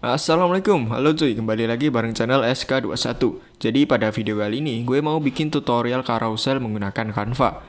Assalamualaikum, halo cuy, kembali lagi bareng channel SK21. Jadi pada video kali ini gue mau bikin tutorial carousel menggunakan Canva.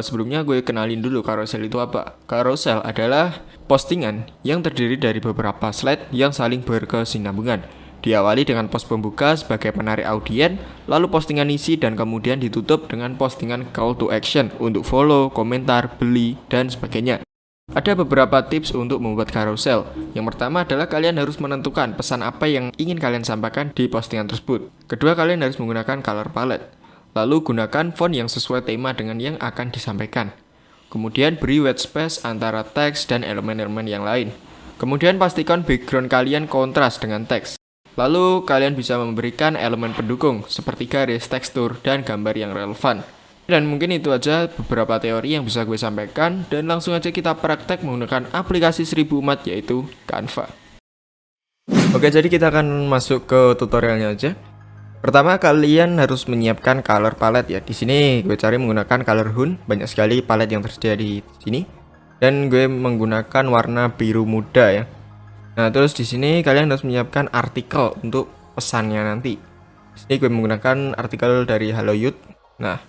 Sebelumnya gue kenalin dulu carousel itu apa. Carousel adalah postingan yang terdiri dari beberapa slide yang saling berkesinambungan. Diawali dengan post pembuka sebagai penarik audien, lalu postingan isi dan kemudian ditutup dengan postingan call to action untuk follow, komentar, beli, dan sebagainya. Ada beberapa tips untuk membuat carousel. Yang pertama adalah kalian harus menentukan pesan apa yang ingin kalian sampaikan di postingan tersebut. Kedua, kalian harus menggunakan color palette. Lalu gunakan font yang sesuai tema dengan yang akan disampaikan. Kemudian beri white space antara teks dan elemen-elemen yang lain. Kemudian pastikan background kalian kontras dengan teks. Lalu kalian bisa memberikan elemen pendukung seperti garis, tekstur, dan gambar yang relevan. Dan mungkin itu aja beberapa teori yang bisa gue sampaikan, dan langsung aja kita praktek menggunakan aplikasi 1000 umat yaitu Canva. Oke, jadi kita akan masuk ke tutorialnya aja. Pertama, kalian harus menyiapkan color palette ya. Di sini gue cari menggunakan color Hun, banyak sekali palette yang tersedia di sini. Dan gue menggunakan warna biru muda ya. Nah, terus di sini kalian harus menyiapkan artikel untuk pesannya nanti. Di sini gue menggunakan artikel dari Halo Youth. Nah,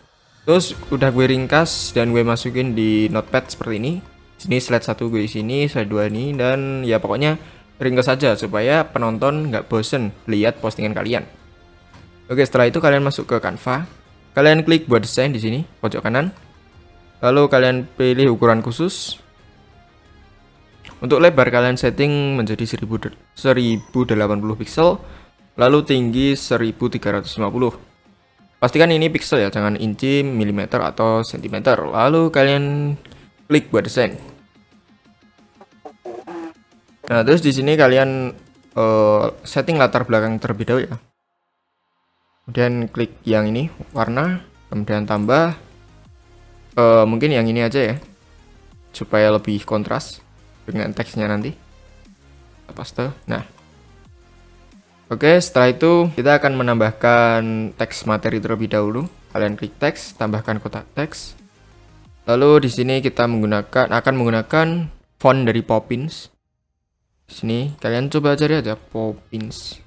terus udah gue ringkas dan gue masukin di notepad seperti ini. Sini slide 1 gue di sini, slide 2 ini, dan ya pokoknya ringkas saja supaya penonton nggak bosen lihat postingan kalian. Oke, setelah itu kalian masuk ke Canva. Kalian klik buat desain di sini, pojok kanan. Lalu kalian pilih ukuran khusus. Untuk lebar kalian setting menjadi 1080 pixel, lalu tinggi 1350. Pastikan ini pixel ya, jangan inci, milimeter, atau sentimeter. Lalu kalian klik buat desain. Nah, terus di sini kalian setting latar belakang terlebih dahulu ya. Kemudian klik yang ini, warna, kemudian tambah mungkin yang ini aja ya, supaya lebih kontras dengan teksnya nanti. Paste. Nah, oke, setelah itu kita akan menambahkan teks materi terlebih dahulu. Kalian klik teks, tambahkan kotak teks. Lalu di sini kita akan menggunakan font dari Poppins. Di sini kalian coba cari aja Poppins.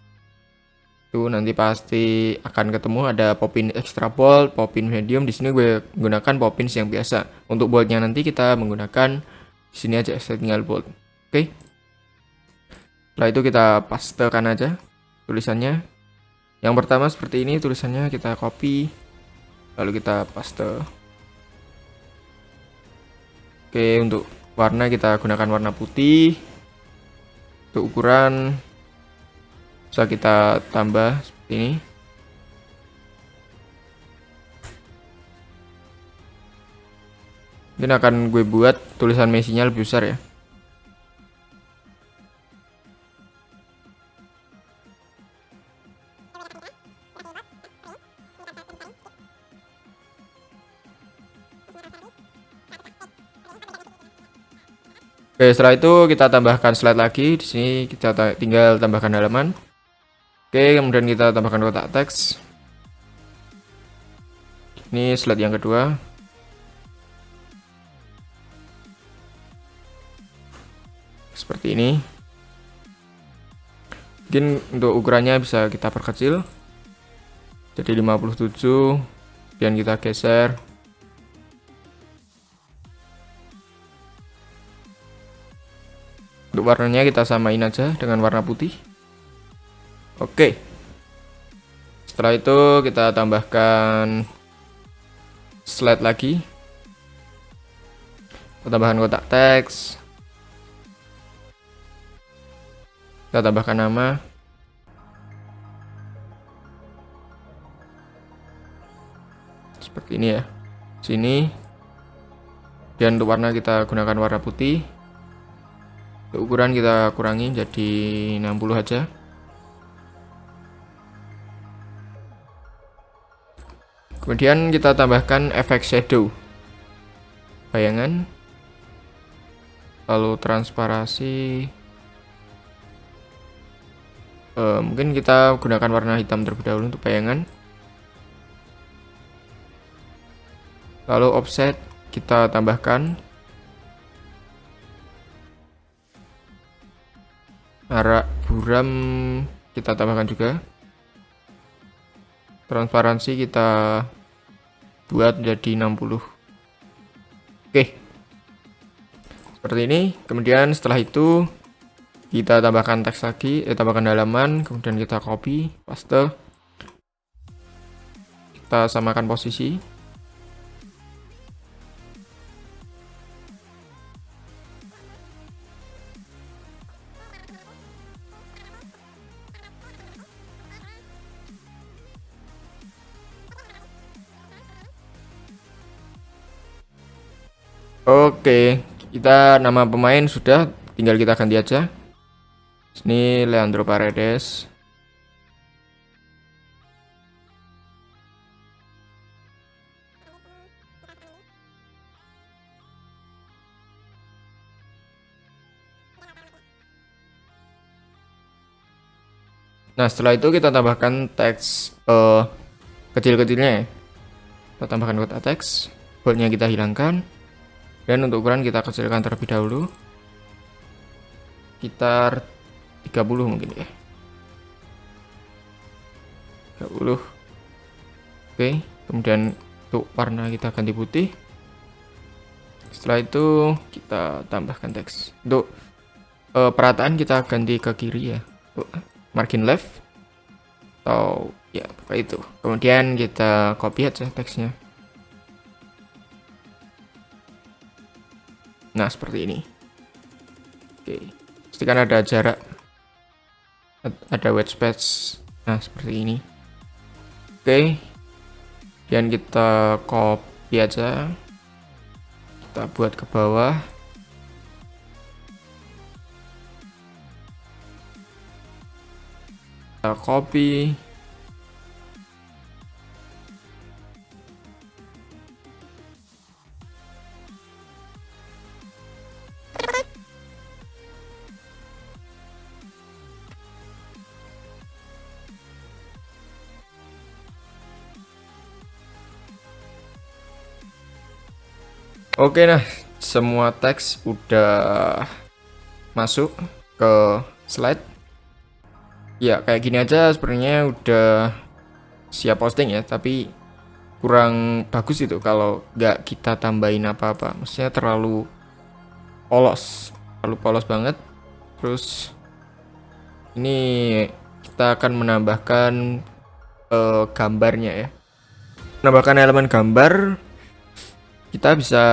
Itu nanti pasti akan ketemu ada Poppins extra bold, Poppins medium. Di sini gue menggunakan Poppins yang biasa. Untuk boldnya nanti kita menggunakan di sini aja, saya tinggal bold. Oke. Setelah itu kita pastekan aja tulisannya. Yang pertama seperti ini tulisannya, kita copy lalu kita paste. Oke, untuk warna kita gunakan warna putih. Untuk ukuran bisa kita tambah seperti ini. Mungkin akan gue buat tulisan Messi-nya lebih besar ya. Oke, setelah itu kita tambahkan slide lagi. Di sini kita tinggal tambahkan halaman. Oke, kemudian kita tambahkan kotak teks. Ini slide yang kedua. Seperti ini. Mungkin untuk ukurannya bisa kita perkecil jadi 57, dan kita geser. Untuk warnanya kita samain aja dengan warna putih. Oke. Setelah itu kita tambahkan slide lagi. Kita tambahkan kotak teks. Kita tambahkan nama. Seperti ini ya. Sini. Dan untuk warna kita gunakan warna putih. Untuk ukuran kita kurangi jadi 60 aja. Kemudian kita tambahkan efek shadow, bayangan, lalu transparasi. Mungkin kita gunakan warna hitam terlebih dahulu untuk bayangan. Lalu offset kita tambahkan arah hologram kita tambahkan juga. Transparansi kita buat jadi 60. Oke. Seperti ini. Kemudian setelah itu kita tambahkan teks lagi, tambahkan halaman, kemudian kita copy, paste. Kita samakan posisi. Oke, kita nama pemain sudah, tinggal kita ganti aja. Ini Leandro Paredes. Nah, setelah itu kita tambahkan teks kecil-kecilnya ya. Kita tambahkan kotak teks, boldnya kita hilangkan, dan untuk ukuran kita kecilkan terlebih dahulu. Sekitar 30 mungkin ya. 30. Oke, kemudian untuk warna kita ganti putih. Setelah itu kita tambahkan teks. Untuk perataan kita ganti ke kiri ya. Margin left atau ya pakai itu. Kemudian kita copy aja teksnya. Nah, seperti ini. Oke, pastikan ada jarak, ada white space. Nah, seperti ini. Oke, dan kita copy aja, kita buat ke bawah. Kita copy. Oke, nah semua teks udah masuk ke slide. Ya kayak gini aja sebenarnya udah siap posting ya, tapi kurang bagus itu kalau nggak kita tambahin apa-apa. Maksudnya terlalu polos banget. Terus ini kita akan menambahkan gambarnya ya. Menambahkan elemen gambar kita bisa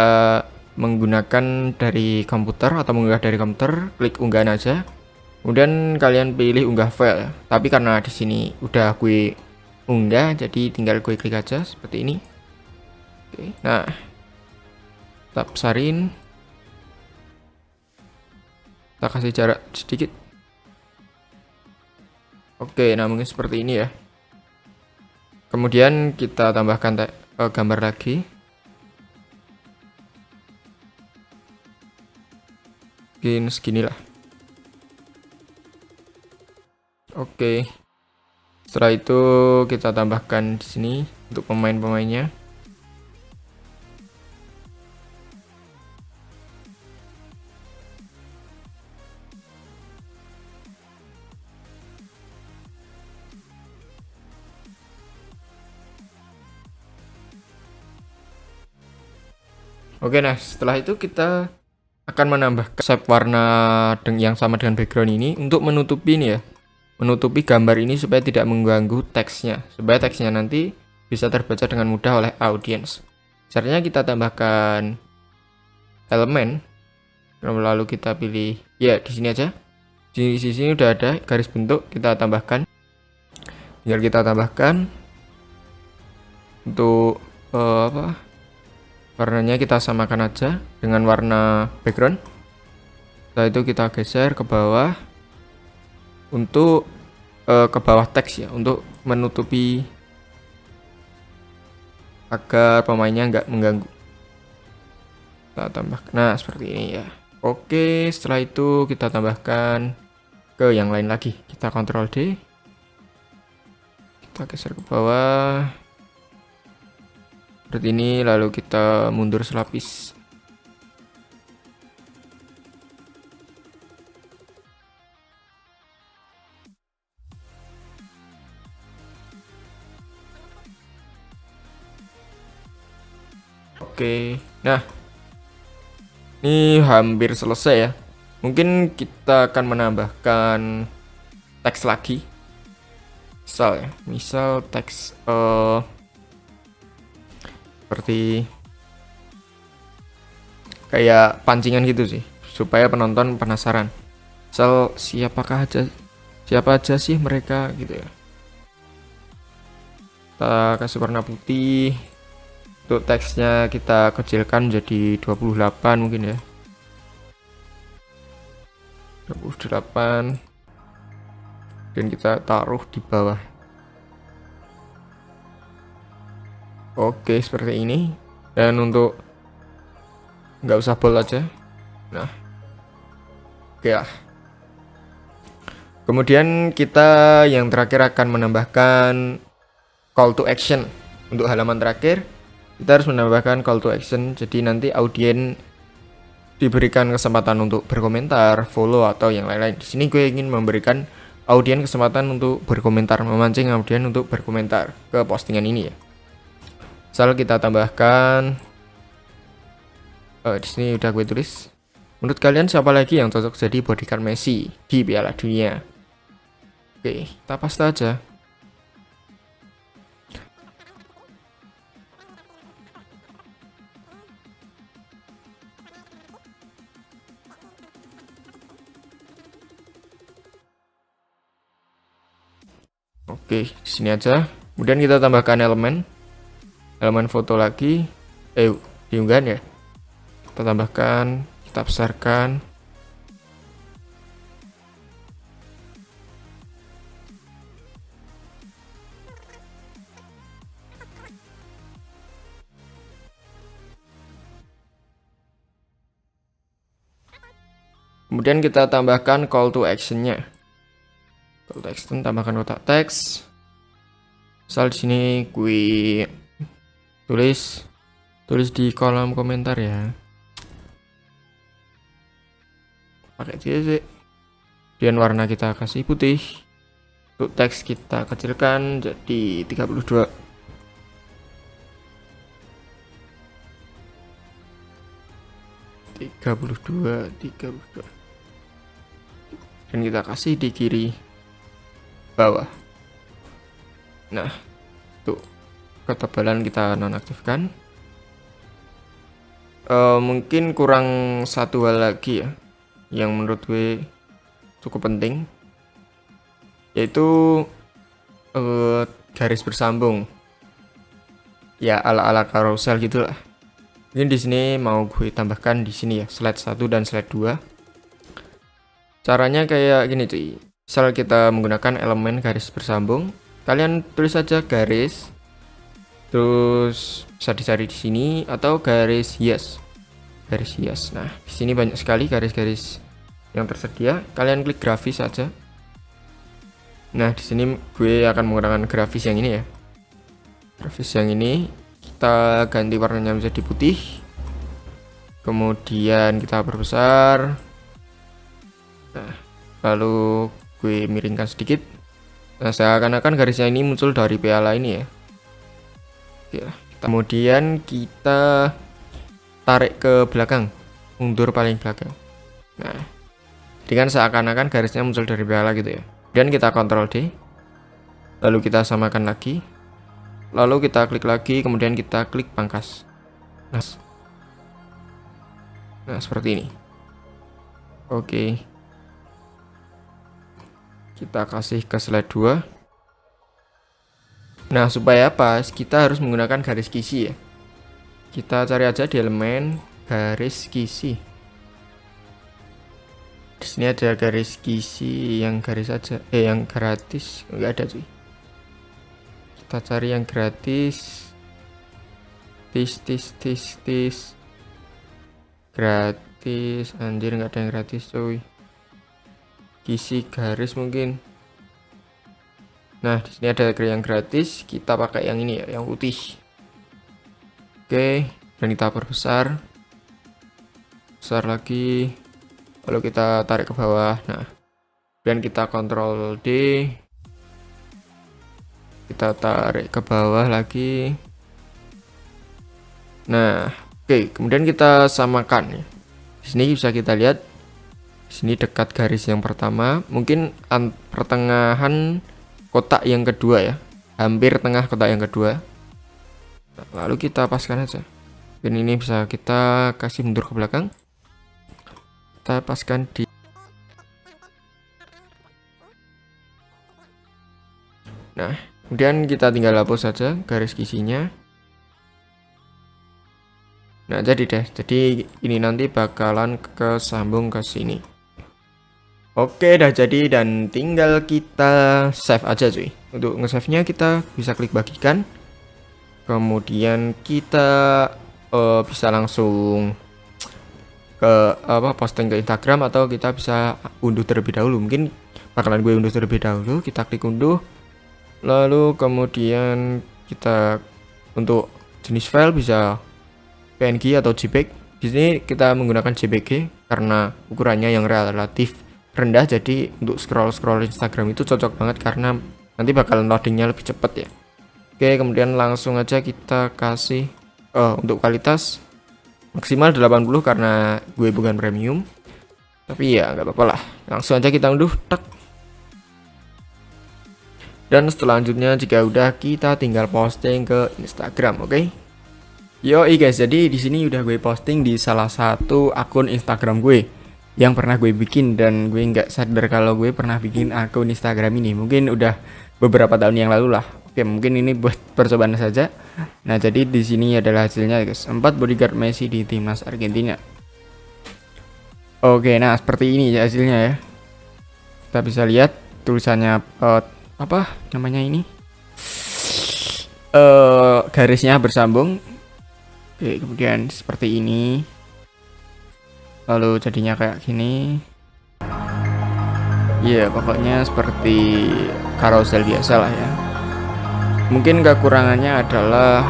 menggunakan dari komputer atau mengunggah dari komputer, klik unggahan aja. Kemudian kalian pilih unggah file. Tapi karena di sini udah gue unggah, jadi tinggal gue klik aja seperti ini. Oke, nah kita besarin, kita kasih jarak sedikit. Oke, nah mungkin seperti ini ya. Kemudian kita tambahkan gambar lagi. Mungkin seginilah. Oke. Setelah itu kita tambahkan di sini untuk pemain-pemainnya. Oke, nah setelah itu kita akan menambah shape warna yang sama dengan background ini untuk menutupi ini ya. Menutupi gambar ini supaya tidak mengganggu teksnya, supaya teksnya nanti bisa terbaca dengan mudah oleh audiens. Caranya kita tambahkan elemen, lalu kita pilih ya di sini aja. Di sini udah ada garis bentuk, kita tambahkan. Tinggal kita tambahkan untuk warnanya kita samakan aja dengan warna background. Setelah itu kita geser ke bawah untuk ke bawah teks ya, untuk menutupi agar pemainnya nggak mengganggu. Kita tambahkan, nah seperti ini ya. Oke, setelah itu kita tambahkan ke yang lain lagi. Kita Ctrl D, kita geser ke bawah seperti ini, lalu kita mundur selapis. Oke. Nah, ini hampir selesai ya. Mungkin kita akan menambahkan teks lagi. Misal teks seperti kayak pancingan gitu sih, supaya penonton penasaran. Misal siapa aja sih mereka gitu ya. Kita kasih warna putih. Untuk teksnya kita kecilkan jadi 28 mungkin ya. 28. Dan kita taruh di bawah. Oke, seperti ini. Dan untuk nggak usah bold aja. Nah, oke lah. Kemudian kita yang terakhir akan menambahkan call to action. Untuk halaman terakhir kita harus menambahkan call to action. Jadi nanti audien diberikan kesempatan untuk berkomentar, follow atau yang lain-lain. Di sini gue ingin memberikan audien kesempatan untuk berkomentar, memancing audien untuk berkomentar ke postingan ini ya. Misal kita tambahkan di sini udah gue tulis. Menurut kalian siapa lagi yang cocok jadi bodyguard Messi di Piala Dunia? Oke, kita paste aja. Oke, di sini aja. Kemudian kita tambahkan elemen foto lagi. Diunggahan ya. Kita tambahkan, kita besarkan. Kemudian kita tambahkan call to action-nya. Call to action, tambahkan kotak teks. Misal di sini gue tulis di kolom komentar ya. Pakai CC. Kemudian warna kita kasih putih. Untuk teks kita kecilkan jadi 32. Dan kita kasih di kiri bawah. Nah, tuh ketebalan kita nonaktifkan. Mungkin kurang satu hal lagi ya yang menurut gue cukup penting, yaitu garis bersambung ya, ala-ala carousel gitulah. Mungkin di sini mau gue tambahkan di sini ya, slide 1 dan slide 2. Caranya kayak gini cuy. Misal kita menggunakan elemen garis bersambung, kalian tulis saja garis, terus bisa dicari di sini atau garis hias. Nah, di sini banyak sekali garis-garis yang tersedia. Kalian klik grafis saja. Nah, di sini gue akan menggunakan grafis yang ini ya. Grafis yang ini kita ganti warnanya menjadi putih. Kemudian kita perbesar. Nah, lalu gue miringkan sedikit. Nah, seakan-akan garisnya ini muncul dari piala ini ya. Oke, kemudian kita tarik ke belakang, mundur paling belakang. Nah, jadi kan seakan-akan garisnya muncul dari piala gitu ya. Dan kita Ctrl D, lalu kita samakan lagi, lalu kita klik lagi, kemudian kita klik pangkas. Nah, seperti ini. Oke, kita kasih ke slide 2. Nah, supaya pas, kita harus menggunakan garis kisi ya. Kita cari aja di elemen garis kisi. Di sini ada garis kisi yang garis aja, yang gratis nggak ada cuy. Kita cari yang gratis. Tis. Gratis, anjir nggak ada yang gratis cuy. Kisi garis mungkin. Nah, di sini ada yang gratis, kita pakai yang ini ya, yang putih. Oke, dan kita perbesar. Besar lagi. Lalu kita tarik ke bawah. Nah, dan kita Ctrl D. Kita tarik ke bawah lagi. Nah, oke, kemudian kita samakan ya. Di sini bisa kita lihat, di sini dekat garis yang pertama, mungkin pertengahan kotak yang kedua ya, hampir tengah kotak yang kedua. Nah, lalu kita paskan aja. Dan ini bisa kita kasih mundur ke belakang. Kita paskan di. Nah, kemudian kita tinggal hapus saja garis kisinya. Nah, jadi deh. Jadi ini nanti bakalan kesambung ke sini. Oke, dah jadi dan tinggal kita save aja cuy. Untuk nge-save-nya kita bisa klik bagikan. Kemudian kita bisa langsung ke posting ke Instagram, atau kita bisa unduh terlebih dahulu. Mungkin bakalan gue unduh terlebih dahulu. Kita klik unduh. Lalu kemudian kita untuk jenis file bisa PNG atau JPEG. Di sini kita menggunakan JPG karena ukurannya yang relatif rendah, jadi untuk scroll Instagram itu cocok banget karena nanti bakalan loadingnya lebih cepat ya. Oke, kemudian langsung aja kita kasih untuk kualitas maksimal 80 karena gue bukan premium, tapi ya nggak apa-apa lah. Langsung aja kita unduh, tak. Dan selanjutnya jika udah, kita tinggal posting ke Instagram, oke? Yoi guys, jadi di sini udah gue posting di salah satu akun Instagram gue yang pernah gue bikin, dan gue nggak sadar kalau gue pernah bikin akun Instagram ini. Mungkin udah beberapa tahun yang lalu lah. Oke, mungkin ini buat percobaan saja. Nah, jadi di sini adalah hasilnya guys. 4 bodyguard Messi di timnas Argentina. Oke, nah seperti ini ya hasilnya ya. Kita bisa lihat tulisannya apa namanya ini? Garisnya bersambung. Oke, kemudian seperti ini. Lalu jadinya kayak gini. Ya, pokoknya seperti carousel biasa lah ya. Mungkin kekurangannya adalah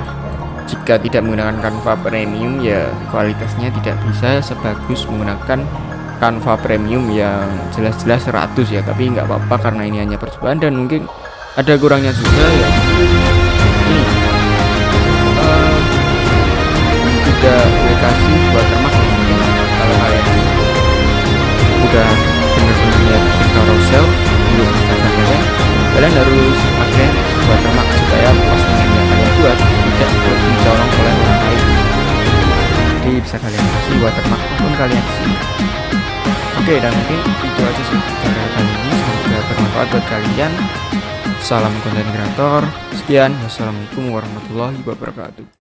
jika tidak menggunakan Canva Premium ya kualitasnya tidak bisa sebagus menggunakan Canva Premium yang jelas-jelas 100 ya. Tapi nggak apa-apa karena ini hanya percobaan, dan mungkin ada kurangnya juga ya. Ini tidak gue kasih watermark mungkin kalau kalian udah bener-bener lihat di carousel untuk Instagram kalian harus pakai watermark supaya postingan yang kalian buat tidak dicolong oleh orang lain. Jadi bisa kalian kasih watermark apapun kalian di sini. Oke, dan mungkin itu aja sih cara kali ini, semoga bermanfaat buat kalian. Salam konten kreator. Sekian, wassalamualaikum warahmatullahi wabarakatuh.